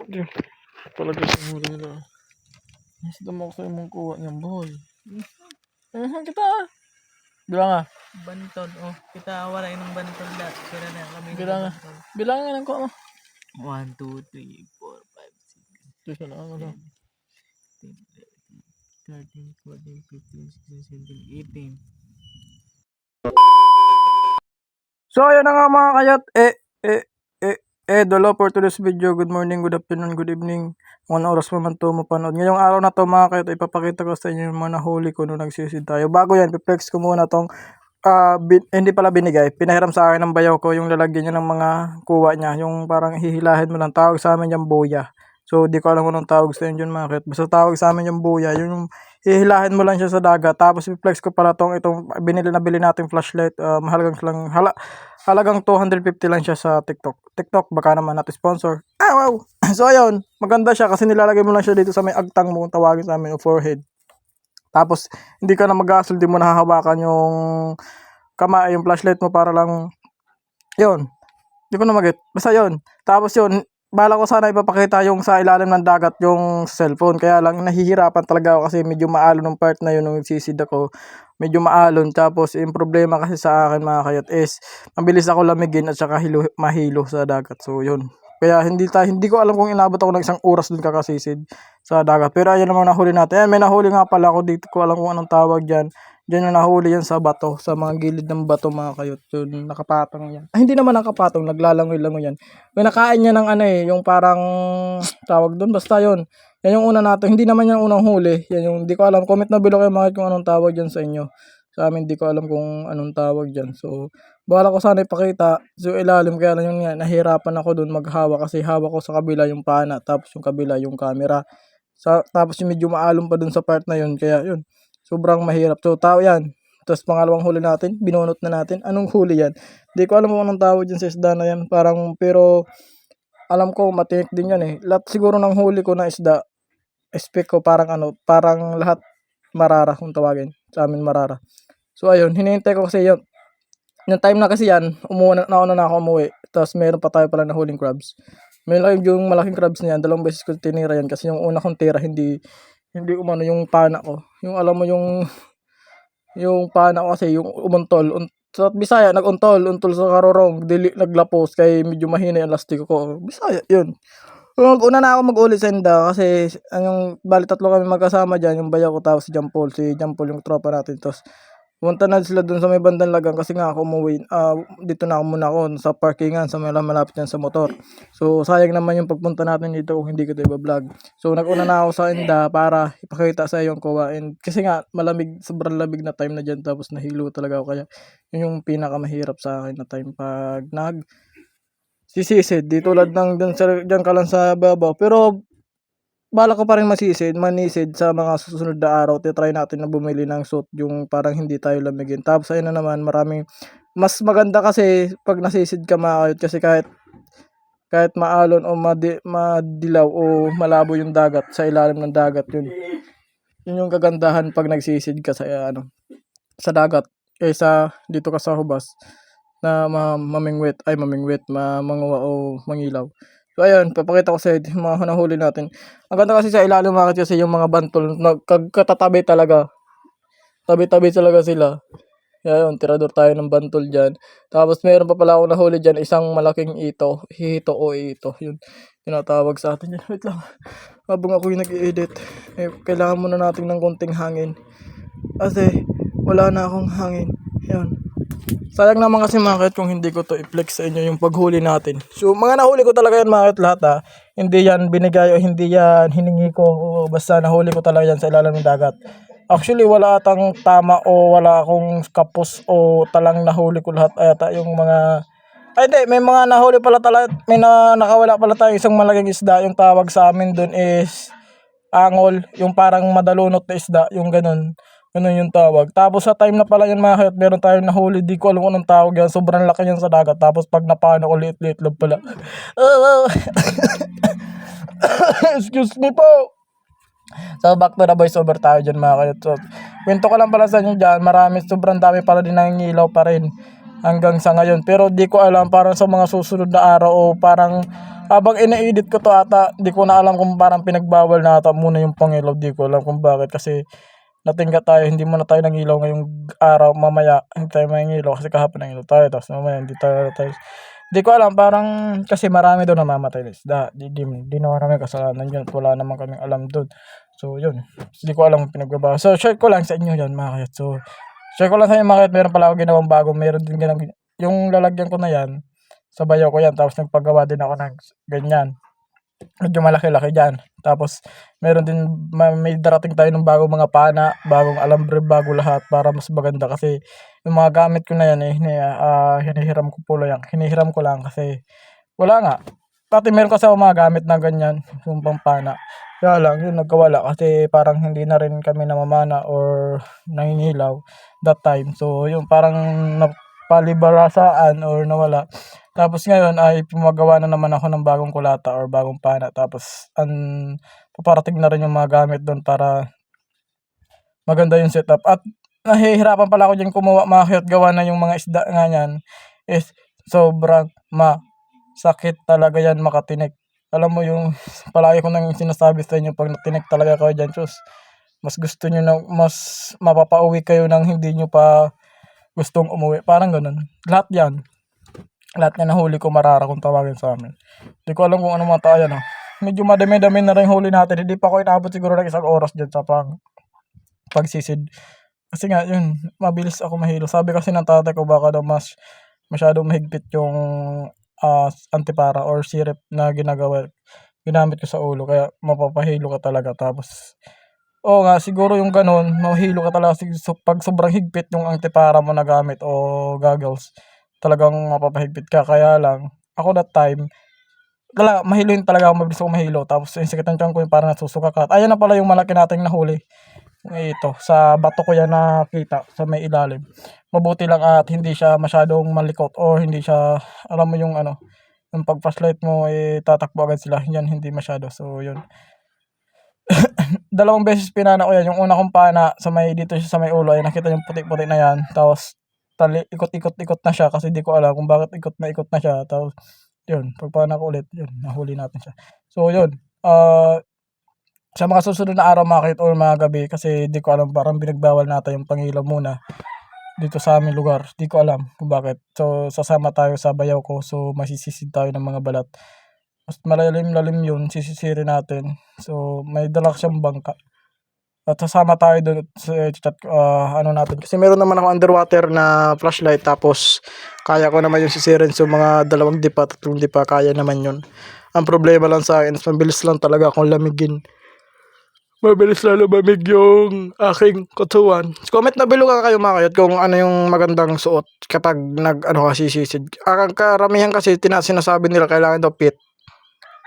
Di, talaga sa huli nila. Isda mo ko mong kuha niyang boy. Kita. Bilang nga. Bantod, oh. Kita wala ng bantod lahat. Kira na kami ng Bilang nga. bantod. Bilang nga ng kuha mo. 1, 2, 3, 4, 5, 6, Ito na ano. 13, 14, 15, 16, 17, 18. So ayun na nga mga kayat. Dolo for today's video. Good morning, good afternoon, good evening. Kung anong oras pa man ito mapanood. Ngayong araw na to mga kayat, ipapakita ko sa inyo yung mga nahuli ko nung nagsisid tayo. Bago yan, piplex ko muna tong hindi pala binigay. Pinahiram sa akin ng bayaw ko yung lalagyan niya ng mga kuha niya. Yung parang hihilahin mo lang. Tawag sa amin yung boya. So di ko alam kung anong tawag sa inyo dyan mga kayat. Basta tawag sa amin yung boya. Yung hihilahin mo lang siya sa dagat. Tapos i-flex ko pala itong bili nating flashlight. Halagang 250 lang siya sa TikTok. TikTok, baka naman natin sponsor. Wow! So ayun, maganda siya kasi nilalagay mo lang siya dito sa may agtang mo, tawagin sa amin, o forehead. Tapos, hindi ka na mag-gasol, di mo nahahawakan yung yung flashlight mo para lang, yun. Di ko na mag-get. Basta yun. Tapos yun, bala ko sana ipapakita yung sa ilalim ng dagat yung cellphone. Kaya lang nahihirapan talaga ako kasi medyo maalo ng part na yun nung nagsisid ako. Medyo maalon. Tapos yung problema kasi sa akin mga kayat is mabilis ako lamigin at saka mahilo sa dagat. So yun. Kaya hindi ko alam kung inabot ako ng isang oras dun kakasisid sa dagat. Pero ayun namang nahuli natin. Ayan, may nahuli nga pala ako dito. Ko alam kung anong tawag dyan. Diyan yung nahuli yan sa bato, sa mga gilid ng bato mga kayot. Yun, nakapatong yan. Ay, hindi naman nakapatong, naglalangoy-langoy yan. May nakain niya ng ano yung parang tawag doon, basta yun. Yan yung una natin, hindi naman yan unang huli. Yan yung, hindi ko alam, comment na below kayo mga kung anong tawag dyan sa inyo. Sa amin, hindi ko alam kung anong tawag dyan. So, bala ko sana ipakita. So, ilalim, kaya lang yun nga, nahirapan ako doon maghawa kasi hawak ko sa kabila yung pana, tapos yung kabila yung camera. Tapos yung medyo maalon pa doon sa part na yun, kaya yun. Sobrang mahirap. So, tao yan. Tapos pangalawang huli natin, binunot na natin. Anong huli yan? Hindi ko alam kung anong tawag dyan sa isda na yan. Parang, pero, alam ko, matinik din yan eh. Lahat siguro ng huli ko na isda, expect ko parang lahat marara kung tawagin. Sa amin marara. So, ayun, hinihintay ko kasi yun. Yung time na kasi yan, nauna na ako umuwi. Tapos meron pa tayo pala na huling crabs. Meron yung malaking crabs na yan, 2 beses ko tinira yan. Kasi yung una kong tira, hindi umano yung pana ko. Yung alam mo yung pana ko kasi yung umuntol. Sa Bisaya untol sa karorong, naglapos kay medyo mahina yung lastiko ko. Bisaya, yun. Una na ako mag-ulit sa inda kasi yung bali 3 kami magkasama diyan, yung bayaw ko tapos si John Paul yung tropa natin. Tapos pumunta na sila dun sa may bandang Lagang kasi nga ako umuwi, dito na ako muna sa parkingan sa malapit yan sa motor. So sayang naman yung pagpunta natin dito kung hindi ko ito i-vlog. So nag-una na ako sa inda para ipakita sa iyo yung kuwain. Kasi nga malamig, sobrang lamig na time na dyan, tapos nahilo talaga ako. Kaya yun yung pinakamahirap sa akin na time pag sisisid. Di tulad ng dyan ka lang sa babaw. Pero bala ko pa rin manisid sa mga susunod na araw. Try natin na bumili ng suit yung parang hindi tayo lamigin. Tapos ayun na naman, mas maganda kasi pag nasisid ka mga kayot, kasi kahit maalon o madilaw o malabo yung dagat sa ilalim ng dagat, yun yung kagandahan pag nagsisid ka sa sa dagat kaysa dito ka sa hubas na mamingwit, manguwa o mangilaw. So ayun, papakita ko sa inyo yung mga nahuli natin. Ang ganda kasi sa ilalim mga kasi yung mga bantol, nagkatatabi talaga. Tabi-tabi talaga sila. Kaya yun, tirador tayo ng bantol dyan. Tapos meron pa pala akong nahuli dyan, isang malaking hito o ito. Yun, tinatawag sa atin yan. Wait lang. Habang ako yung nag-i-edit, kailangan muna natin ng konting hangin. Kasi wala na akong hangin. Yun. Sayang naman kasi mga kung hindi ko to i-flex sa inyo yung paghuli natin. So mga nahuli ko talaga yan mga lahat Hindi yan binigay o hindi yan hiningi ko. Basta nahuli ko talaga yan sa ilalim ng dagat. Actually wala atang tama o wala akong kapos o talang nahuli ko lahat. Ayata yung mga... Ay hindi, may mga nahuli pala talaga. Nakawala pala tayo isang malaking isda. Yung tawag sa amin dun is angol. Yung parang madalunot na isda. Yung ganun. Ganun yung tawag. Tapos sa time na pala yan mga kayot, meron tayong nahuli. Di ko alam kung anong tawag yan. Sobrang laki yan sa dagat. Tapos pag napano ko, liit-liit lang pala. Excuse me po. So back to the voice over tayo dyan mga kayot. So, kwento ko lang pala sa inyo dyan. Sobrang dami pala din nangingilaw pa rin. hanggang sa ngayon. Pero di ko alam parang sa mga susunod na araw o parang habang ina-edit ko to ata, di ko na alam kung parang pinagbawal na ata muna yung pangilaw. Di ko alam kung bakit kasi natingga tayo, hindi muna tayo nangilaw ngayong araw, mamaya hindi tayo mangingilaw kasi kahapon nangilaw tayo, tapos mamaya hindi tayo. Di ko alam, parang kasi marami doon namamatay na isda. Di naman kami kasalanan yun. Wala naman kaming alam doon. So, yun. Di ko alam kung pinagbaba. So, share ko lang sa inyo yan, mga kayat. So, share ko lang sa inyo, mga kayat. Meron pala ako ginawang bago. Meron din yung lalagyan ko na yan. Sa bayaw ko yan. Tapos nagpagawa din ako ng ganyan. Medyo malaki-laki dyan. Tapos, meron din, may darating tayo ng bagong mga pana, bagong alambre, bago lahat para mas maganda kasi yung mga gamit ko na yan hinihiram ko po lang. Hinihiram ko lang kasi wala nga. Dati meron kasi ako mga gamit na ganyan, yung pampana. Kaya lang, yun nagkawala kasi parang hindi na rin kami namamana or nangingilaw that time. So, yung parang napalibarasaan or nawala. Tapos ngayon ay pumagawa na naman ako ng bagong kulata or bagong pana. Tapos paparating na rin yung mga gamit doon para maganda yung setup. At nahihirapan pala ako diyan kumuha mga kayat, gawa na yung mga isda nga niyan is sobrang masakit talaga yan makatinik. Alam mo yung palagi ko nang sinasabi sa inyo, pag natinik talaga kayo diyan, sus, mas gusto niyo na mas mapapauwi kayo nang hindi niyo pa gustong umuwi. Parang gano'n. Lahat yan nahuli ko marara kung tawagin sa amin. Di ko alam kung ano mga tayo no. Medyo madami-dami na rin huli natin. Hindi pa ako inabot siguro ng 1 oras dyan sa pagsisid. Kasi nga yun, mabilis ako mahilo. Sabi kasi ng tatay ko baka daw masyadong mahigpit yung antipara or syrup na ginamit ko sa ulo. Kaya mapapahilo ka talaga. Tapos oo nga, siguro yung gano'n, mahilo ka talaga pag sobrang higpit yung antipara mo na gamit o goggles. Talagang mapapahigpit ka. Kaya lang, ako that time, mahiluin talaga ako, mabilis ako mahilo. Tapos yung sakit ng tiyan ko yung parang nasusuka ka. Ayan na pala yung malaki nating nahuli. Ito, sa bato ko yan nakita, sa may ilalim. Mabuti lang at hindi siya masyadong malikot or hindi siya, alam mo yung ano, yung pag flashlight mo tatakbo agad sila. Yan, hindi masyado. So, yun. 2 beses pinana ko yan. Yung una kong pana dito siya sa may ulo ay nakita yung puti-puti na yan. Tapos ikot-ikot na siya kasi di ko alam kung bakit ikot na siya. Tapos yun, pagpana ko ulit, yun, nahuli natin siya. So yun, sa mga susunod na araw mga or mga gabi kasi di ko alam, parang binagbawal natin yung pangilaw muna dito sa aming lugar. Di ko alam kung bakit. So sasama tayo sa bayaw ko, so masisisid tayo ng mga balat. Mas malalim-lalim yun, sisisirin natin. So may dala siyang bangka. At sasama tayo doon sa chat ano natin. Kasi meron naman ako underwater na flashlight, tapos kaya ko naman yung sisirin. So mga 2 dipa, 3 dipa, kaya naman yun. Ang problema lang sa akin is mabilis lang talaga akong lamigin. Mabilis lang lumamig yung aking katawan. Comment na below kayo mga kayot kung ano yung magandang suot kapag sisisid. Ang karamihan kasi sinasabi nila kailangan daw fit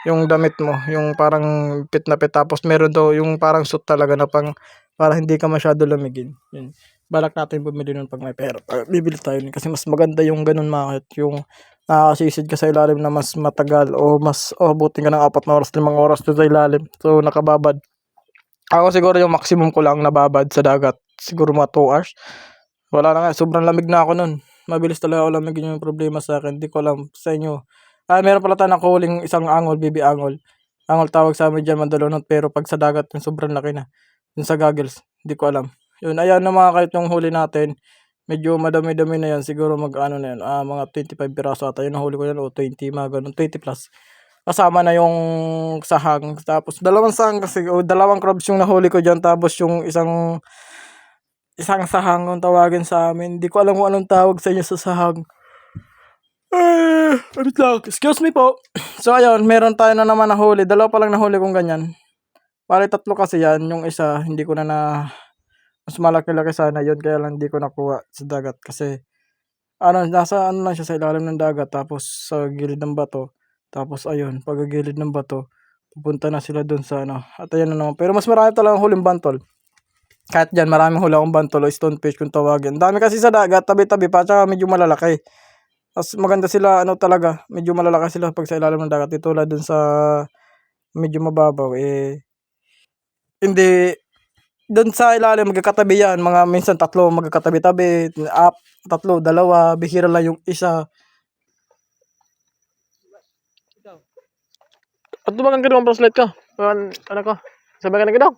yung damit mo, yung parang fit na fit, tapos meron daw yung parang suit talaga na para hindi ka masyado lamigin. Yun. Balak natin bumili nun pag may pera. Bibili tayo nun kasi mas maganda yung ganun mga yung nakasisid ka sa ilalim na mas matagal o mas abutin ka ng 4 na oras, 5 oras doon sa ilalim. So nakababad. Ako siguro yung maximum ko lang nababad sa dagat. Siguro mga 2 hours. Wala na nga, sobrang lamig na ako nun. Mabilis talaga ako lamig, yung problema sa akin. Hindi ko alam sa inyo. Meron pala tayo nakuhuling isang angol, baby angol. Angol tawag sa amin dyan, mandalunot. Pero pag sa dagat, yung sobrang laki na. Yung sa goggles, hindi ko alam. Yun, ayan na mga kahit yung huli natin. Medyo madami-dami na yan. Siguro na yan. Mga 25 piraso ata. Yung nahuli ko yan, o 20, mga ganun. 20 plus. Kasama na yung sahang. Tapos 2 sahang kasi, o 2 crabs yung nahuli ko dyan. Tapos yung isang sahang kung tawagin sa amin. Hindi ko alam kung anong tawag sa inyo sa sahang. Wait lang. Excuse me po. So ayun, meron tayo na naman nahuli. 2 pa lang nahuli kong ganyan. Bali 3 kasi yan. Yung isa, hindi ko na mas malaki-laki sana yun. Kaya lang hindi ko nakuha sa dagat. Kasi nasa lang siya sa ilalim ng dagat. Tapos sa gilid ng bato. Tapos ayun, pagkagilid ng bato, pupunta na sila dun sa At ayan na naman. Pero mas marami talagang huling bantol. Kahit dyan, maraming huli akong bantol o stonefish kung tawagin. Dami kasi sa dagat, tabi-tabi pa, tsaka medyo malalaki. Mas maganda sila, talaga, medyo malalaki sila pag sa ilalim ng dagat. Tulad dun sa medyo mababaw, hindi doon sa ilalim magkakatabi yan. Mga minsan tatlo magkakatabi-tabi. Tatlo, dalawa. Bihira lang yung isa. Ikaw. At dumagang ka bracelet ka. Ano ka? Sabi ka na daw.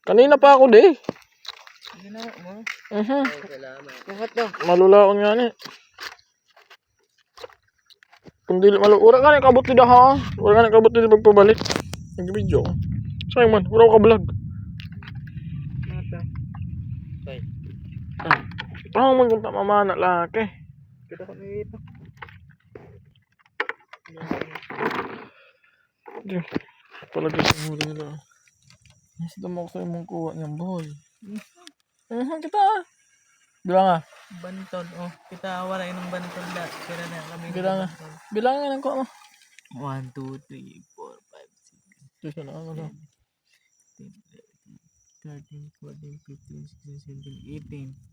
Kanina pa ako di. Ginawa mo? Salamat. Bakit daw? Malulaon nga ni. Kung dili ura ka na kabot ni daha. Ura ka na kabot ni magpabalik. Nag-video. Sayang man, wala ko ka-vlog. Bakit daw? Parang magpunta mamana laki. Kita ko dito. Di. Palagi sa huli nila. Gusto mo ko sa'yo mong kuha niyang boy. Kita. Bilang nga. Bantol. Oh, kita wala ng bantol lahat. Sira na kami. Bilang nga. Bilang nga ng kuha mo. 1, 2, 3, 4, 5, 6, Ito na ano. 13, 14, 15, 16, 17, 18.